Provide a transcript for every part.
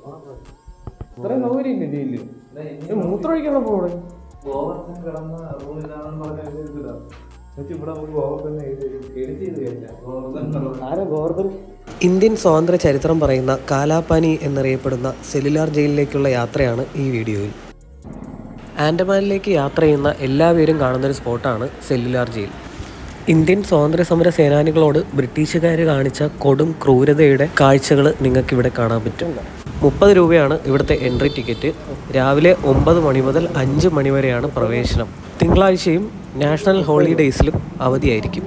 ഇത്രയും സൗകര്യം ഇല്ല ജയിലില്. മൂത്രമൊഴിക്കാനുള്ള പോടെ ഗോവർദ്ധൻ കിടന്ന റൂം ഇതാണെന്ന് പറഞ്ഞാൽ ഇവിടെ നമുക്ക് ഗോവർദ്ധൻ എഡിറ്റ് ചെയ്ത് കഴിഞ്ഞാൽ ആരാ ഗോവർദ്ധൻ? ഇന്ത്യൻ സ്വാതന്ത്ര്യ ചരിത്രം പറയുന്ന കാലാപാനി എന്നറിയപ്പെടുന്ന സെല്ലുലാർ ജയിലിലേക്കുള്ള യാത്രയാണ് ഈ വീഡിയോയിൽ. ആൻഡമാനിലേക്ക് യാത്ര ചെയ്യുന്ന എല്ലാവരും കാണുന്നൊരു സ്പോട്ടാണ് സെല്ലുലാർ ജയിൽ. ഇന്ത്യൻ സ്വാതന്ത്ര്യ സമര സേനാനികളോട് ബ്രിട്ടീഷുകാർ കാണിച്ച കൊടും ക്രൂരതയുടെ കാഴ്ചകൾ നിങ്ങൾക്കിവിടെ കാണാൻ പറ്റും. 30 രൂപയാണ് ഇവിടുത്തെ എൻട്രി ടിക്കറ്റ്. രാവിലെ 9 മണി മുതൽ 5 മണി വരെയാണ് പ്രവേശനം. തിങ്കളാഴ്ചയും നാഷണൽ ഹോളിഡേയ്സിലും അവധിയായിരിക്കും.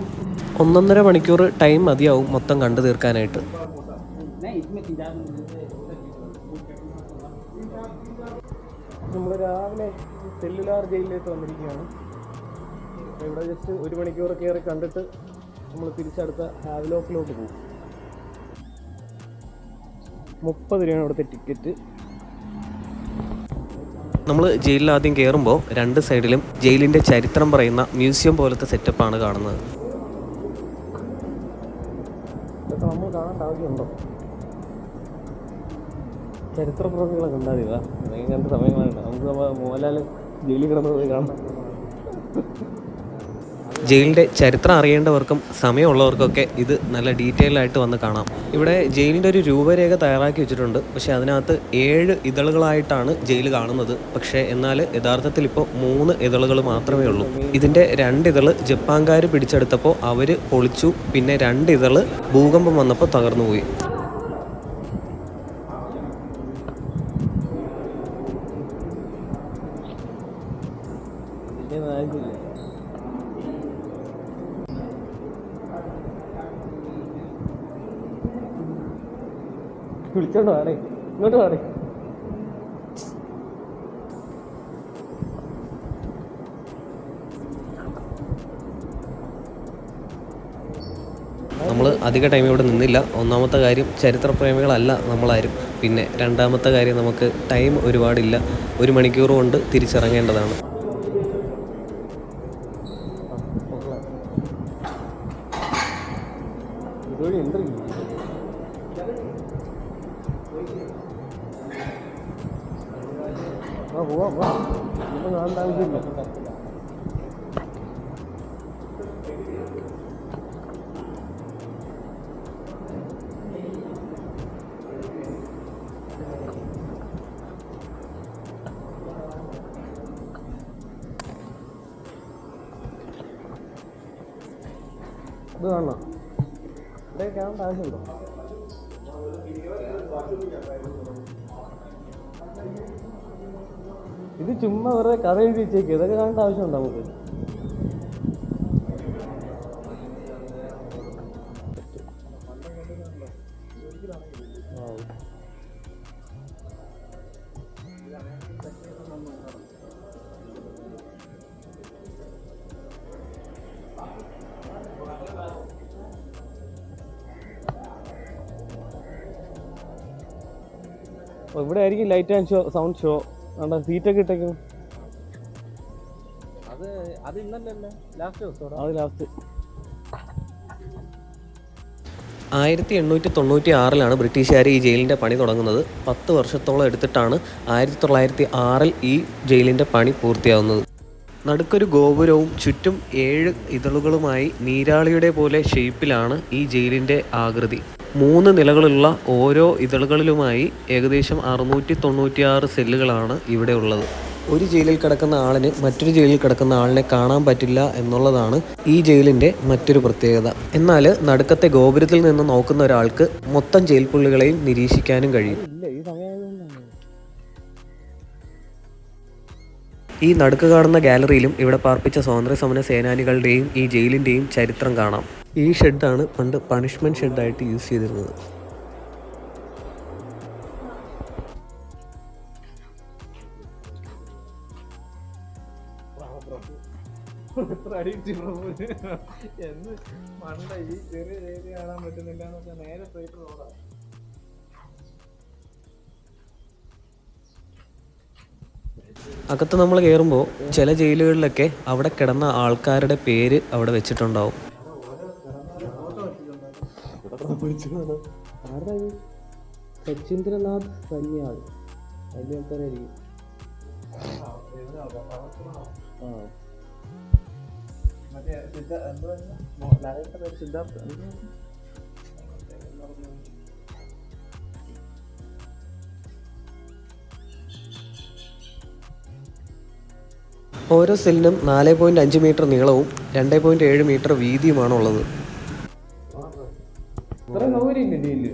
1.5 മണിക്കൂർ ടൈം മതിയാവും മൊത്തം കണ്ടു തീർക്കാനായിട്ട്. നമ്മൾ രാവിലെ സെല്ലുലാർ ജയിലിലേക്ക് വന്നിരിക്കുകയാണ്. ഇവിടെ ജസ്റ്റ് 1 മണിക്കൂർ കയറി കണ്ടിട്ട് നമ്മൾ തിരിച്ചടുത്ത ഹാവ്ലോക്കിലോട്ട് പോകും. 30 രൂപയാണ് ഇവിടുത്തെ ടിക്കറ്റ്. നമ്മൾ ജയിലിൽ ആദ്യം കയറുമ്പോൾ 2 സൈഡിലും ജയിലിൻ്റെ ചരിത്രം പറയുന്ന മ്യൂസിയം പോലത്തെ സെറ്റപ്പാണ് കാണുന്നത്. ഇതൊക്കെ നമ്മൾ കാണേണ്ട ആവശ്യമുണ്ടോ? ചരിത്രപ്രവർത്തികളൊക്കെ ഉണ്ടാകുക ഭയങ്കര സമയങ്ങളുണ്ട്. നമുക്ക് മോഹൻലാൽ ജയിലിൽ കിടന്നത് കാണാം. ജയിലിൻ്റെ ചരിത്രം അറിയേണ്ടവർക്കും സമയമുള്ളവർക്കൊക്കെ ഇത് നല്ല ഡീറ്റെയിൽ ആയിട്ട് വന്ന് കാണാം. ഇവിടെ ജയിലിൻ്റെ ഒരു രൂപരേഖ തയ്യാറാക്കി വെച്ചിട്ടുണ്ട്. പക്ഷേ അതിനകത്ത് 7 ഇതളുകളായിട്ടാണ് ജയിൽ കാണുന്നത്. പക്ഷേ എന്നാൽ യഥാർത്ഥത്തിൽ ഇപ്പോൾ 3 ഇതളുകൾ മാത്രമേ ഉള്ളൂ. ഇതിൻ്റെ 2 ഇതള് ജപ്പാൻകാർ പിടിച്ചെടുത്തപ്പോൾ അവർ പൊളിച്ചു. പിന്നെ 2 ഇതള് ഭൂകമ്പം വന്നപ്പോൾ തകർന്നു പോയി. വിളിച്ചോണ്ട് വേണേ, ഇങ്ങോട്ട് വേണേ. നമ്മൾ അധിക ടൈം ഇവിടെ നിന്നില്ല. ഒന്നാമത്തെ കാര്യം ചരിത്രപ്രേമികളല്ല നമ്മളാരും. പിന്നെ രണ്ടാമത്തെ കാര്യം നമുക്ക് ടൈം ഒരുപാടില്ല. 1 മണിക്കൂർ കൊണ്ട് തിരിച്ചിറങ്ങേണ്ടതാണ്. ഇതുവഴി എന്തോ പോവാം. ഇപ്പം കാണേണ്ട ആവശ്യമില്ല. ഇത് കാണണം. ഇവിടെ കാണേണ്ട ആവശ്യമുണ്ടോ? ഇത് ചുമ്മാ വെറുതെ കഥ എഴുതി വെച്ചേക്ക്. ഇതൊക്കെ കാണേണ്ട ആവശ്യമുണ്ടോ നമുക്ക്? ഇവിടെ ആയിരിക്കും light and show, sound show. സീറ്റൊക്കെ ഇട്ടേക്കും. അത് ഇന്നല്ലേ ലാസ്റ്റ് ദിവസം? അത് ലാസ്റ്റ്. 1896 ബ്രിട്ടീഷുകാർ ഈ ജയിലിൻ്റെ പണി തുടങ്ങുന്നത്. 10 വർഷത്തോളം എടുത്തിട്ടാണ് 1906 ഈ ജയിലിൻ്റെ പണി പൂർത്തിയാവുന്നത്. നടുക്കൊരു ഗോപുരവും ചുറ്റും 7 ഇതളുകളുമായി നീരാളിയുടെ പോലെ ഷേപ്പിലാണ് ഈ ജയിലിൻ്റെ ആകൃതി. 3 നിലകളുള്ള ഓരോ ഇതളുകളിലുമായി ഏകദേശം 696 സെല്ലുകളാണ് ഇവിടെ ഉള്ളത്. ഒരു ജയിലിൽ കിടക്കുന്ന ആളിന് മറ്റൊരു ജയിലിൽ കിടക്കുന്ന ആളിനെ കാണാൻ പറ്റില്ല എന്നുള്ളതാണ് ഈ ജയിലിൻ്റെ മറ്റൊരു പ്രത്യേകത. എന്നാൽ നടുക്കത്തെ ഗോപുരത്തിൽ നിന്ന് നോക്കുന്ന ഒരാൾക്ക് മൊത്തം ജയിൽ പുള്ളികളെയും നിരീക്ഷിക്കാനും കഴിയും. ഈ നടുക്ക് കാണുന്ന ഗാലറിയിലും ഇവിടെ പാർപ്പിച്ച സ്വാതന്ത്ര്യ സമര സേനാനികളുടെയും ഈ ജയിലിൻ്റെയും ചരിത്രം കാണാം. ഈ ഷെഡാണ് പണ്ട് പണിഷ്മെൻറ്റ് ഷെഡായിട്ട് യൂസ് ചെയ്തിരുന്നത്. എന്ന് മണ്ട ഈ ചെറിയ ഏരിയ കാണാൻ പറ്റുന്നില്ല എന്നൊക്കെ നേരെ പോയിട്ട് റോഡാണ്. അകത്ത് നമ്മൾ കയറുമ്പോൾ ചില ജയിലുകളിലൊക്കെ അവിടെ കിടന്ന ആൾക്കാരുടെ പേര് അവിടെ വെച്ചിട്ടുണ്ടാവും. സച്ചിന്ദ്രനാഥ് സന്യാൾ വലിയ ആൾക്കാരായിരിക്കും. ആ മറ്റേ സിദ്ധാർത്ഥ ഓരോ സെല്ലിനും 4.5 മീറ്റർ നീളവും 2.7 മീറ്റർ വീതിയുമാണുള്ളത്. ഇത്ര സൗകര്യം ഇല്ല ജയിലില്.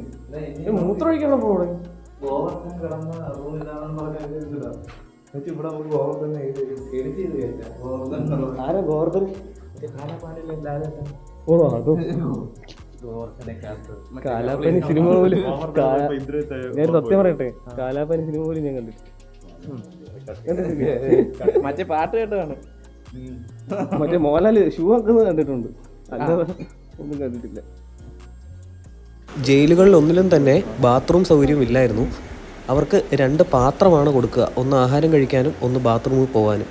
മൂത്രമൊഴിക്കണം ഇവിടെ. ഗോവർദ്ധൻ കിടന്ന റൂൾ ഇതാണെന്ന് പറഞ്ഞ ഇതാ. എന്നിട്ട് ഇവിടെ നമുക്ക് ഗോവർദ്ധൻ എഡിറ്റ് ചെയ്ത് കയറ്റാം. ഗോവർദ്ധൻ ആരാ ഗോവർദ്ധൻ? കാലപ്പാടില്ലാതെ ഓ അതും കാലാപ്പനി സിനിമ പോലും ഞാൻ സത്യം പറയട്ടെ, കാലാപ്പനി സിനിമ പോലും ഞാൻ കണ്ടിട്ടില്ല. മറ്റേ പാട്ട് കേട്ടതാണ്. മറ്റേ മോഹൻലാല് ഷൂ ആക്കുന്നത് കണ്ടിട്ടുണ്ട്, അല്ലാതെ ഒന്നും കണ്ടിട്ടില്ല. ജയിലുകളിൽ ഒന്നിലും തന്നെ ബാത്റൂം സൗകര്യം ഇല്ലായിരുന്നു. അവർക്ക് 2 പാത്രമാണ് കൊടുക്കുക, ഒന്ന് ആഹാരം കഴിക്കാനും ഒന്ന് ബാത്റൂമിൽ പോകാനും.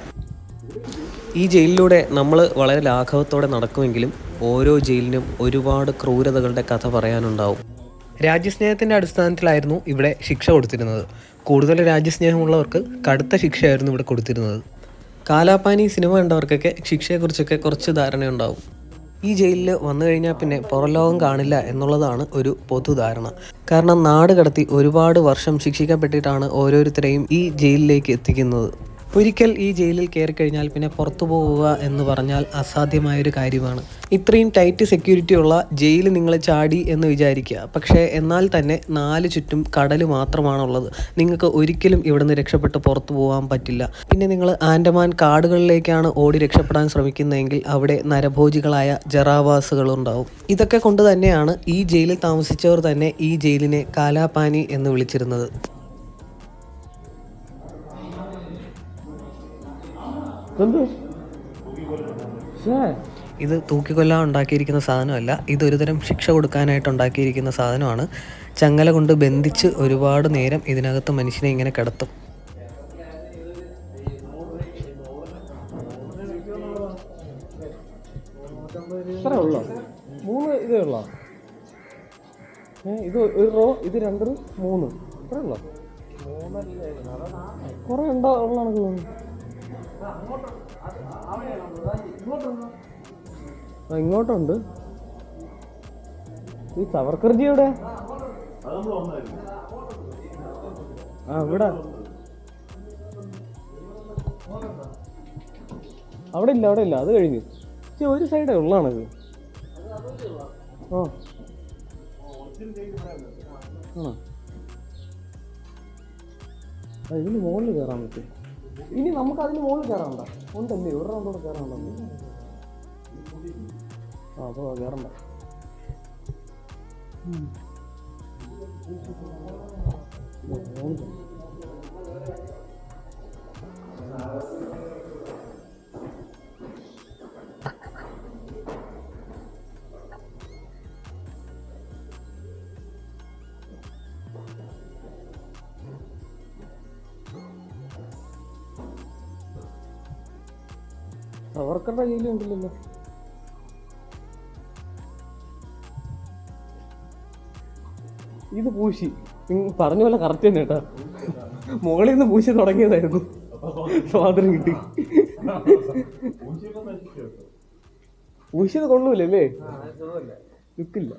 ഈ ജയിലിലൂടെ നമ്മൾ വളരെ ലാഘവത്തോടെ നടക്കുമെങ്കിലും ഓരോ ജയിലിനും ഒരുപാട് ക്രൂരതകളുടെ കഥ പറയാനുണ്ടാവും. രാജ്യസ്നേഹത്തിൻ്റെ അടിസ്ഥാനത്തിലായിരുന്നു ഇവിടെ ശിക്ഷ കൊടുത്തിരുന്നത്. കൂടുതൽ രാജ്യസ്നേഹമുള്ളവർക്ക് കടുത്ത ശിക്ഷയായിരുന്നു ഇവിടെ കൊടുത്തിരുന്നത്. കാലാപാനി സിനിമ കണ്ടവർക്കൊക്കെ ശിക്ഷയെക്കുറിച്ചൊക്കെ കുറച്ച് ധാരണയുണ്ടാവും. ഈ ജയിലിൽ വന്നു കഴിഞ്ഞാൽ പിന്നെ പുറംലോകം കാണില്ല എന്നുള്ളതാണ് ഒരു പൊതുധാരണ. കാരണം നാട് കടത്തി ഒരുപാട് വർഷം ശിക്ഷിക്കപ്പെട്ടിട്ടാണ് ഓരോരുത്തരെയും ഈ ജയിലിലേക്ക് എത്തിക്കുന്നത്. ഒരിക്കൽ ഈ ജയിലിൽ കയറിക്കഴിഞ്ഞാൽ പിന്നെ പുറത്തു പോവുക എന്ന് പറഞ്ഞാൽ അസാധ്യമായൊരു കാര്യമാണ്. ഇത്രയും ടൈറ്റ് സെക്യൂരിറ്റി ഉള്ള ജയിൽ നിങ്ങൾ ചാടി എന്ന് വിചാരിക്കുക. പക്ഷേ എന്നാൽ തന്നെ 4 ചുറ്റും കടൽ മാത്രമാണുള്ളത്. നിങ്ങൾക്ക് ഒരിക്കലും ഇവിടുന്ന് രക്ഷപ്പെട്ട് പുറത്തു പോകാൻ പറ്റില്ല. പിന്നെ നിങ്ങൾ ആൻഡമാൻ കാടുകളിലേക്കാണ് ഓടി രക്ഷപ്പെടാൻ ശ്രമിക്കുന്നതെങ്കിൽ അവിടെ നരഭോജികളായ ജറാവാസുകളുണ്ടാവും. ഇതൊക്കെ കൊണ്ട് തന്നെയാണ് ഈ ജയിലിൽ താമസിച്ചവർ തന്നെ ഈ ജയിലിനെ കാലാപാനി എന്ന് വിളിച്ചിരുന്നത്. ഇത് തൂക്കിക്കൊല്ലാൻ ഉണ്ടാക്കിയിരിക്കുന്ന സാധനമല്ല, ഇതൊരു തരം ശിക്ഷ കൊടുക്കാനായിട്ട് ഉണ്ടാക്കിയിരിക്കുന്ന സാധനമാണ്. ചങ്ങല കൊണ്ട് ബന്ധിച്ച് ഒരുപാട് നേരം ഇതിനകത്ത് മനുഷ്യനെ ഇങ്ങനെ കിടത്തും. ഇത്രേ ഉള്ളോ? 3 ഇതേ ഉള്ളോ? ഇത് 1 റോ, ഇത് 2 റോ, 3 ഇത്രേ ഉള്ളോ? കുറെ ഉണ്ടോ ഉള്ളതാണ് തോന്നുന്നു. ഇങ്ങോട്ടുണ്ട്. ഈ സവർക്കർജി എവിടെ? ഇവിടെ അവിടെ ഇല്ല, അത് കഴിഞ്ഞു. ഒരു സൈഡേ ഉള്ളതാണത്. ഇതിന് മുകളിൽ കയറാൻ പറ്റും. ഇനി നമുക്ക് അതിന് മുകളിൽ കയറാണ്ട ഉണ്ടല്ലേ? ഒരു റൗണ്ട് കൂടെ കയറാണ്ടല്ലോ. അപ്പോൾ കയറണ്ട. സവർക്കറുടെ ജയിലും ഉണ്ടല്ലോ. ഇത് പൂശി പറഞ്ഞ പോലെ കറക്റ്റ് തന്നെ കേട്ടാ. മുകളിൽ നിന്ന് പൂശി തുടങ്ങിയതായിരുന്നു, സ്വാതന്ത്ര്യം കിട്ടി. പൂശിയത് കൊള്ളൂലല്ലേ? ലുക്കില്ല.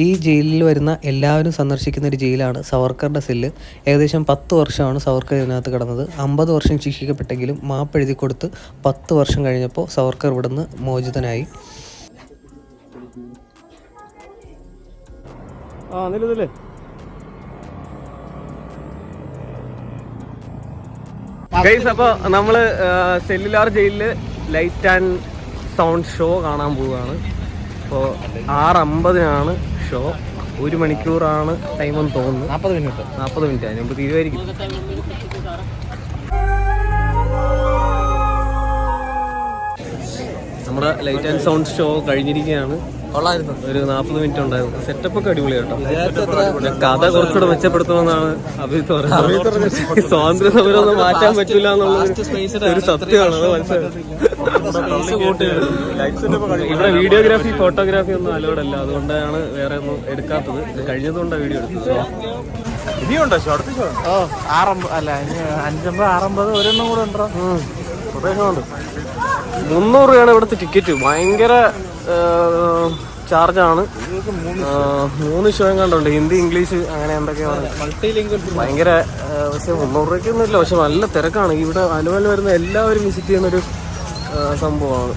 ഈ ജയിലിൽ വരുന്ന എല്ലാവരും സന്ദർശിക്കുന്ന ഒരു ജയിലാണ് സവർക്കറുടെ സെല്ല്. ഏകദേശം 10 വർഷമാണ് സവർക്കർ ഇതിനകത്ത് കിടന്നത്. 50 വർഷം ശിക്ഷിക്കപ്പെട്ടെങ്കിലും മാപ്പെഴുതി കൊടുത്ത് 10 വർഷം കഴിഞ്ഞപ്പോൾ സവർക്കർ ഇവിടുന്ന് മോചിതനായി. അപ്പോൾ നമ്മള് സെല്ലുലാർ ജയിലില് ലൈറ്റ് ആൻഡ് സൗണ്ട് ഷോ കാണാൻ പോവുകയാണ്. അപ്പോൾ 6:50 ഷോ. 1 മണിക്കൂറാണ് ടൈമെന്ന് തോന്നുന്നു. 40 മിനിറ്റ് അതിന് മുമ്പ് തീരുമായിരിക്കും. നമ്മുടെ ലൈറ്റ് ആൻഡ് സൗണ്ട് ഷോ കഴിഞ്ഞിരിക്കുകയാണ്. ഒരു 40 മിനിറ്റ് ഉണ്ടായിരുന്നു. സെറ്റപ്പ് ഒക്കെ അടിപൊളിയാട്ടോ. കഥ കുറച്ചുകൂടെ മെച്ചപ്പെടുത്തുമെന്നാണ് അഭിജിത്ത് പറയുന്നത്. സ്വാതന്ത്ര്യ സമരം ഒന്നും മാറ്റാൻ പറ്റില്ല എന്നുള്ളത് ഒരു സത്യമാണ്. അത് മനസ്സിലാക്കുന്നത്. ഇവിടെ വീഡിയോഗ്രാഫി ഫോട്ടോഗ്രാഫി ഒന്നും അലോഡ് അല്ല, അതുകൊണ്ടാണ് വേറെ ഒന്നും എടുക്കാത്തത്. കഴിഞ്ഞതുകൊണ്ടാണ് വീഡിയോ എടുത്തത്. ഇനിയുണ്ടോ അടുത്ത ഷോ? 550 650 ഒരെണ്ണം കൂടെ ഉണ്ടോ? പ്രദേശമുണ്ട്. 300 രൂപയാണ് ഇവിടുത്തെ ടിക്കറ്റ്. ഭയങ്കര ചാർജാണ്. 3 ഷോ കണ്ടുണ്ട്, ഹിന്ദി ഇംഗ്ലീഷ് അങ്ങനെ എന്തൊക്കെയാണ്. ഭയങ്കര പക്ഷെ 300 രൂപയ്ക്കൊന്നും ഇല്ല. പക്ഷെ നല്ല തിരക്കാണ് ഇവിടെ. അനുവൽ വരുന്ന എല്ലാവരും വിസിറ്റ് ചെയ്യുന്നൊരു സംഭവമാണ്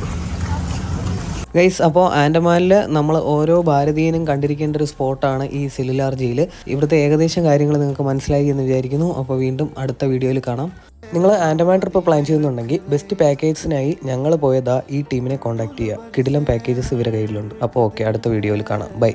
ഗൈസ്. അപ്പോൾ ആൻഡമാനിൽ നമ്മൾ ഓരോ ഭാരതീയനും കണ്ടിരിക്കേണ്ട ഒരു സ്പോട്ടാണ് ഈ സെല്ലുലാർ ജയിൽ. ഇവിടുത്തെ ഏകദേശം കാര്യങ്ങൾ നിങ്ങൾക്ക് മനസ്സിലായി എന്ന് വിചാരിക്കുന്നു. അപ്പോൾ വീണ്ടും അടുത്ത വീഡിയോയിൽ കാണാം. നിങ്ങൾ ആൻഡമാൻ ട്രിപ്പ് പ്ലാൻ ചെയ്യുന്നുണ്ടെങ്കിൽ ബെസ്റ്റ് പാക്കേജസിനായി ഞങ്ങൾ പോയതാ ഈ ടീമിനെ കോൺടാക്ട് ചെയ്യുക. കിടിലം പാക്കേജസ് ഇവരുടെ കയ്യിലുണ്ട്. അപ്പോൾ ഓക്കെ, അടുത്ത വീഡിയോയിൽ കാണാം. ബൈ.